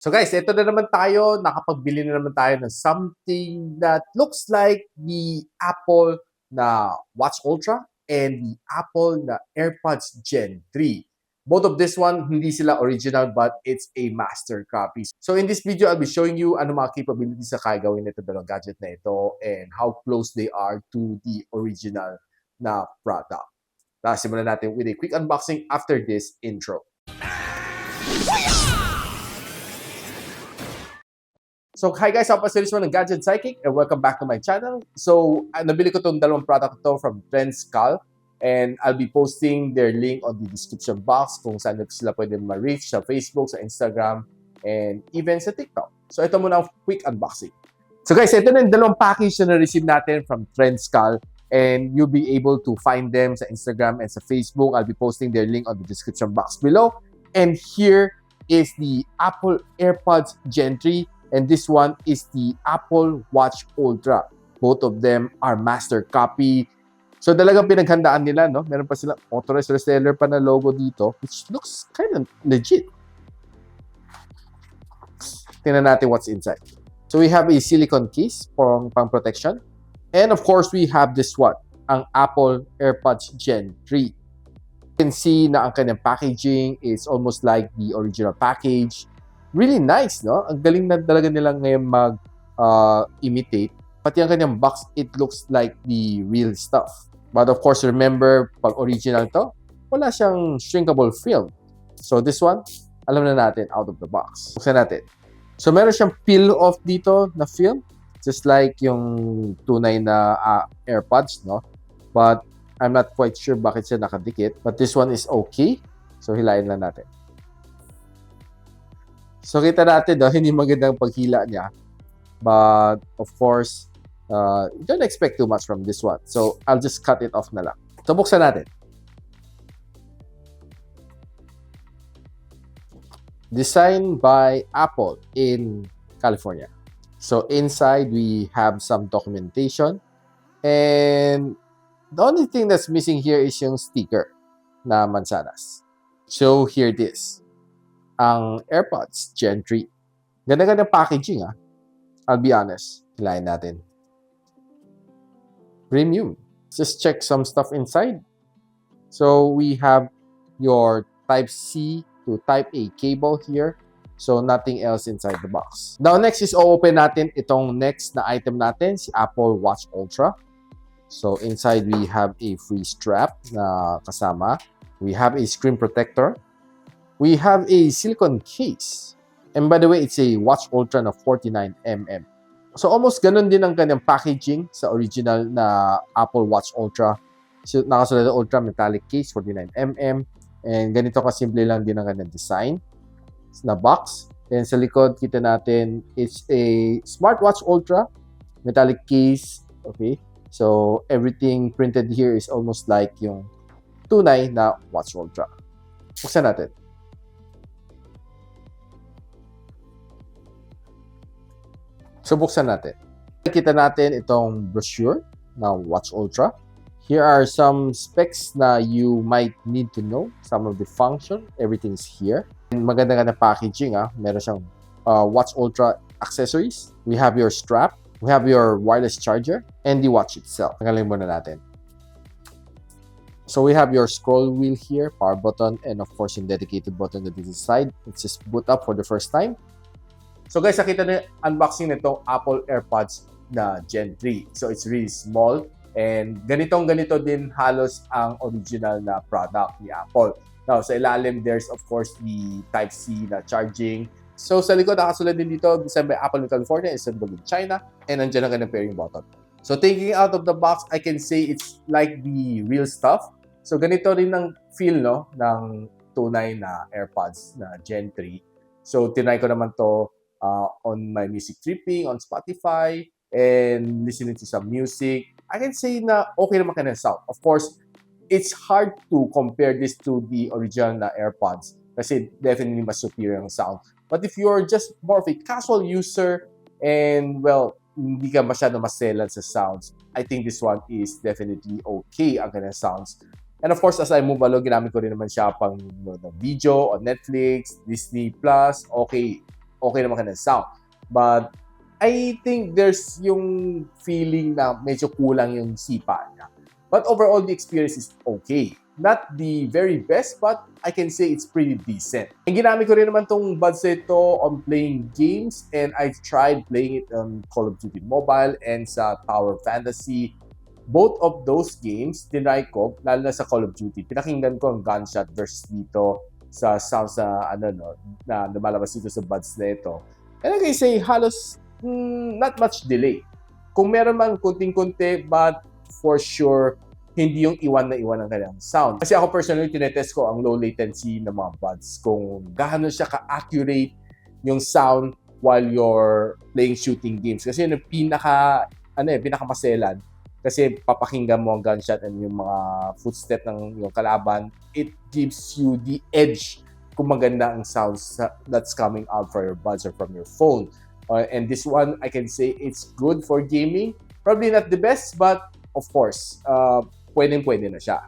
So guys, ito na naman tayo. Nakapagbili na naman tayo ng something that looks like the Apple na Watch Ultra and the Apple na Airpods Gen 3. Both of this one, hindi sila original but it's a master copy. So in this video, I'll be showing you ano mga capabilities na kaya gawin nito dalawang gadget na ito and how close they are to the original na product. Simulan natin with a quick unboxing after this intro. So, hi guys! Ako pa si Rizwan ng Gadget Sidekick and welcome back to my channel. So, nabili ko itong dalawang product to from Trendscal and I'll be posting their link on the description box kung saan sila pwede ma-reach sa Facebook, sa Instagram, and even sa TikTok. So, ito muna ang quick unboxing. So guys, ito na yung dalawang package na na-receive natin from Trendscal and you'll be able to find them sa Instagram and sa Facebook. I'll be posting their link on the description box below. And here is the Apple Airpods Gen 3. And this one is the Apple Watch Ultra. Both of them are master copy. So talagang pinaghandaan nila, no? Meron pa sila authorized reseller pa na logo dito, which looks kind of legit. Tingnan natin what's inside. So we have a silicone case for pang protection. And of course, we have this one, ang Apple Airpods Gen 3. You can see na ang kanyang packaging is almost like the original package. Really nice, no? Ang galing na talaga nilang ngayon mag-imitate. Pati ang kanyang box, it looks like the real stuff. But of course, remember, pag original to, wala siyang shrinkable film. So this one, alam na natin, out of the box. Buksan natin. So meron siyang peel-off dito na film. Just like yung tunay na AirPods, no? But I'm not quite sure bakit siya nakadikit. But this one is okay. So hilain lang natin. So, kita natin, hindi magandang paghila niya. But, of course, don't expect too much from this one. So, I'll just cut it off na lang. So, buksan natin. Designed by Apple in California. So, inside, we have some documentation. And the only thing that's missing here is yung sticker na mansanas. So, here it is. Ang Airpods Gen 3. Ganda-ganda packaging, I'll be honest. Hilahin natin. Premium. Just check some stuff inside. So, we have your Type-C to Type-A cable here. So, nothing else inside the box. Now, next is open natin itong next na item natin, si Apple Watch Ultra. So, inside we have a free strap na kasama. We have a screen protector. We have a silicone case. And by the way, it's a Watch Ultra na 49mm. So almost ganun din ang kanyang packaging sa original na Apple Watch Ultra. So, nakasulat na Ultra metallic case, 49mm. And ganito kasimple lang din ang kanyang design na box. And sa likod, kita natin, it's a smartwatch Ultra metallic case. Okay. So everything printed here is almost like yung tunay na Watch Ultra. Buksan natin. So, buksan natin. Kita natin itong brochure na Watch Ultra. Here are some specs na you might need to know. Some of the function. Everything's here. And maganda na packaging, Meron siyang Watch Ultra accessories. We have your strap. We have your wireless charger. And the watch itself. Tanggalin muna natin. So, we have your scroll wheel here, power button, and of course, yung dedicated button on this side. It's just boot up for the first time. So guys, nakita na unboxing nitong Apple Airpods na Gen 3. So it's really small and ganito din halos ang original na product ni Apple. Now, sa ilalim, there's of course the Type-C na charging. So sa likod, nakasulat din dito, designed by Apple in California, assembled in China, and nandiyan ang kanyang pairing button. So taking out of the box, I can say it's like the real stuff. So ganito rin ang feel, no, ng tunay na AirPods na Gen 3. So tinry ko naman to on my music tripping, on Spotify, and listening to some music. I can say na okay naman kanyang sound. Of course, it's hard to compare this to the original na AirPods kasi definitely mas superior ang sound. But if you're just more of a casual user and, well, hindi ka masyado maselan sa sounds, I think this one is definitely okay ang kanyang sounds. And of course, as I move along, ginamit ko rin naman siya pang video on Netflix, Disney Plus. Okay, okay naman kanyang sound. But I think there's yung feeling na medyo kulang yung sipa niya. But overall, the experience is okay. Not the very best, but I can say it's pretty decent. And ginamit ko rin naman tong buds ito on playing games, and I've tried playing it on Call of Duty Mobile and sa Tower Fantasy. Both of those games, tinry ko, lalo na sa Call of Duty. Pinakinggan ko ang gunshot versus dito sa sounds na lumalabas dito sa buds na ito. And I can say, halos not much delay. Kung meron man kunting-kunti, but for sure, hindi yung iwan na iwan ng kanyang sound. Kasi ako personally, tinetest ko ang low latency ng mga buds. Kung gaano siya ka-accurate yung sound while you're playing shooting games. Kasi yun yung pinakamaselan. Kasi papakinggan mo ang gunshot and yung mga footstep ng yung kalaban. It gives you the edge kung maganda ang sounds that's coming out from your buds or from your phone. And this one, I can say it's good for gaming. Probably not the best, but of course, pwedeng-pwede na siya.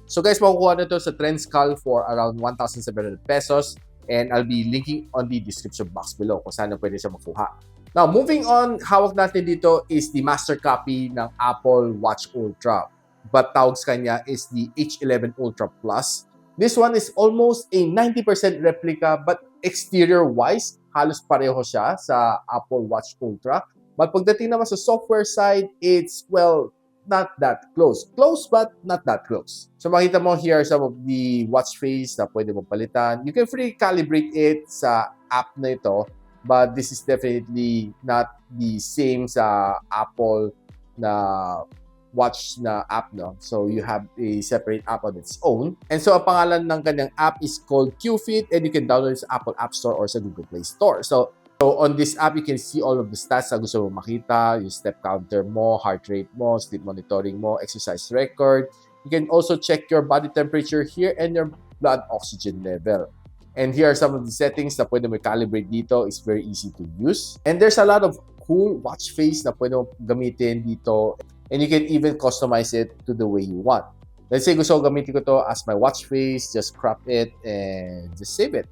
So guys, makukuha na ito sa Trendscal for around 1,700 pesos. And I'll be linking on the description box below kung saan pwede siya makuha. Now, moving on, hawak natin dito is the master copy ng Apple Watch Ultra. But tawag sa kanya is the H11 Ultra Plus. This one is almost a 90% replica, but exterior-wise, halos pareho siya sa Apple Watch Ultra. But pagdating naman sa software side, it's, well, not that close. Close, but not that close. So makita mo here some of the watch face na pwede mong palitan. You can free calibrate it sa app na ito, but this is definitely not the same sa Apple na watch na app, no? So you have a separate app on its own. And so ang pangalan ng kanyang app is called QFit, and you can download it sa Apple App Store or sa Google Play Store. So on this app, you can see all of the stats na gusto mo makita, yung step counter mo, heart rate mo, sleep monitoring mo, exercise record. You can also check your body temperature here and your blood oxygen level. And here are some of the settings na pwede mo calibrate dito. It's very easy to use. And there's a lot of cool watch face na pwede mo gamitin dito. And you can even customize it to the way you want. Let's say gusto ko gamitin ko to as my watch face, just crop it and just save it.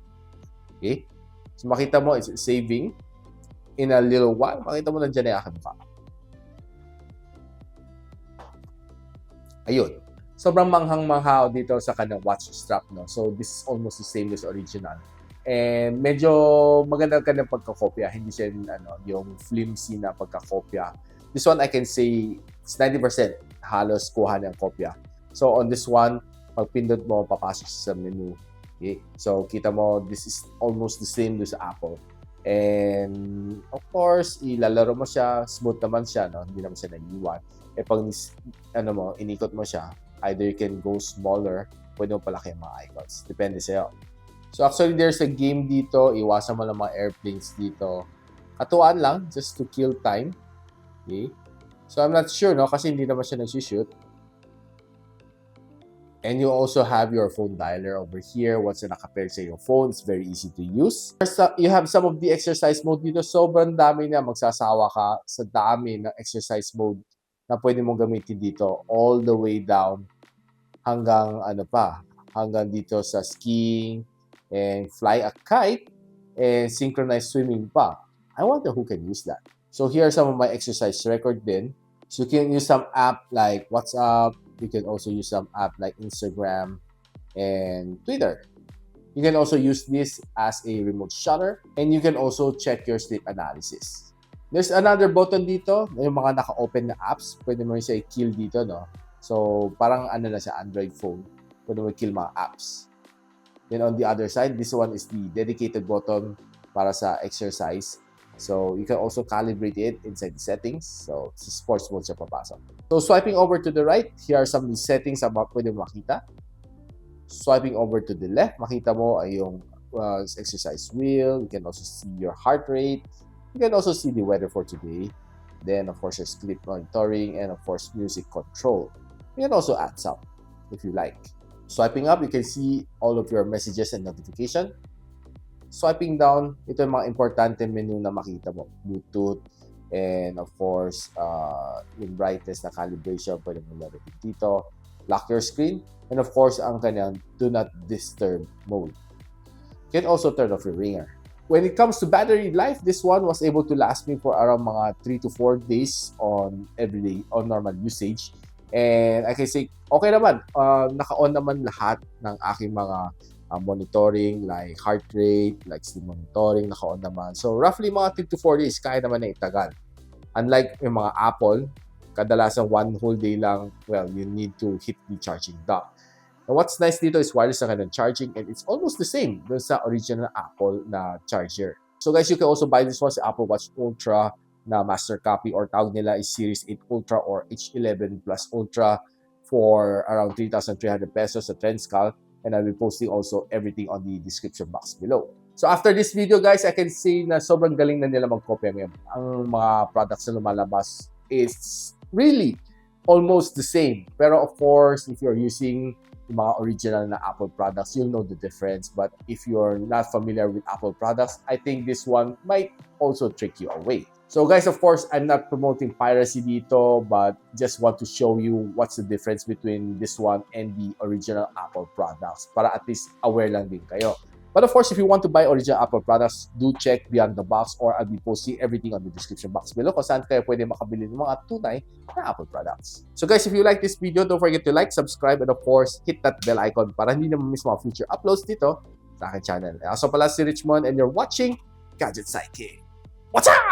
Okay? So makita mo, it's saving. In a little while, makita mo nandiyan na yung aking mukha. Ayun. Sobrang manghang-manghaw dito sa kanyang watch strap, no? So this is almost the same as original. And medyo maganda ka ng pagkakopya. Hindi siya yung flimsy na pagkakopya. This one, I can say, it's 90% halos kuha ng kopya. So on this one, pag pindot mo, papasok sa menu. Okay? So kita mo, this is almost the same do sa Apple. And of course, ilalaro mo siya, smooth naman siya, no? Hindi naman siya nag-iwan. Eh pag inikot mo siya, either you can go smaller, pwede mo palaki ang mga icons. Depende sa'yo. So actually, there's a game dito. Iwasan mo lang mga airplanes dito. Katuwaan lang, just to kill time. Okay? So I'm not sure, no? Kasi hindi naman siya nag-shoot. And you also have your phone dialer over here. Once na naka-pair sa your phone, it's very easy to use. First, you have some of the exercise mode dito. Sobrang dami na, magsasawa ka sa dami ng exercise mode na pwede mong gamitin dito. All the way down hanggang hanggang dito sa skiing and fly a kite and synchronized swimming pa. I wonder who can use that. So here are some of my exercise record din. So you can use some app like WhatsApp. You can also use some app like Instagram and Twitter. You can also use this as a remote shutter, and you can also check your sleep analysis. There's another button dito, yung mga naka-open na apps. Pwede mo siya i-kill dito, no? So parang na siya, Android phone. Pwede mo i-kill mga apps. Then on the other side, this one is the dedicated button para sa exercise. So you can also calibrate it inside the settings. So sa sports mode siya papasok. So swiping over to the right, here are some of the settings na pwede mo makita. Swiping over to the left, makita mo ay yung exercise wheel. You can also see your heart rate. You can also see the weather for today. Then of course your sleep monitoring and of course music control. You can also add some if you like. Swiping up, you can see all of your messages and notification. Swiping down, ito yung mga importante menu na makita mo. Bluetooth, and of course, yung brightness na calibration, pwede mo lagay dito. Lock your screen, and of course, ang kanyang do not disturb mode. You can also turn off your ringer. When it comes to battery life, this one was able to last me for around mga 3 to 4 days on everyday, on normal usage. And I can say, okay naman, naka-on naman lahat ng aking mga monitoring, like heart rate, like sleep monitoring, naka-on naman. So roughly mga 3 to 4 days, kaya naman na itagal. Unlike yung mga Apple, kadalasan one whole day lang, well, you need to hit the charging dock. And what's nice dito is wireless na kanilang charging, and it's almost the same dun sa original Apple na charger. So guys, you can also buy this one sa Apple Watch Ultra na master copy, or tawag nila is Series 8 Ultra or H11 Plus Ultra for around 3,300 pesos sa Trendscal. And I will be posting also everything on the description box below. So after this video guys, I can say na sobrang galing na nila mag-copy ngayon. Ang mga products na lumalabas is really almost the same. Pero of course, if you're using yung mga original na Apple products, you'll know the difference. But if you're not familiar with Apple products, I think this one might also trick you away. So guys, of course, I'm not promoting piracy dito, but just want to show you what's the difference between this one and the original Apple products, para at least aware lang din kayo. But of course, if you want to buy original Apple products, do check Beyond the Box, or I'll be posting everything on the description box below kung saan kayo pwede makabili ng mga tunay na Apple products. So guys, if you like this video, don't forget to like, subscribe, and of course, hit that bell icon para hindi na miss mga future uploads dito sa aking channel. Ako pala si Richmond, and you're watching Gadget Sidekick. What's up?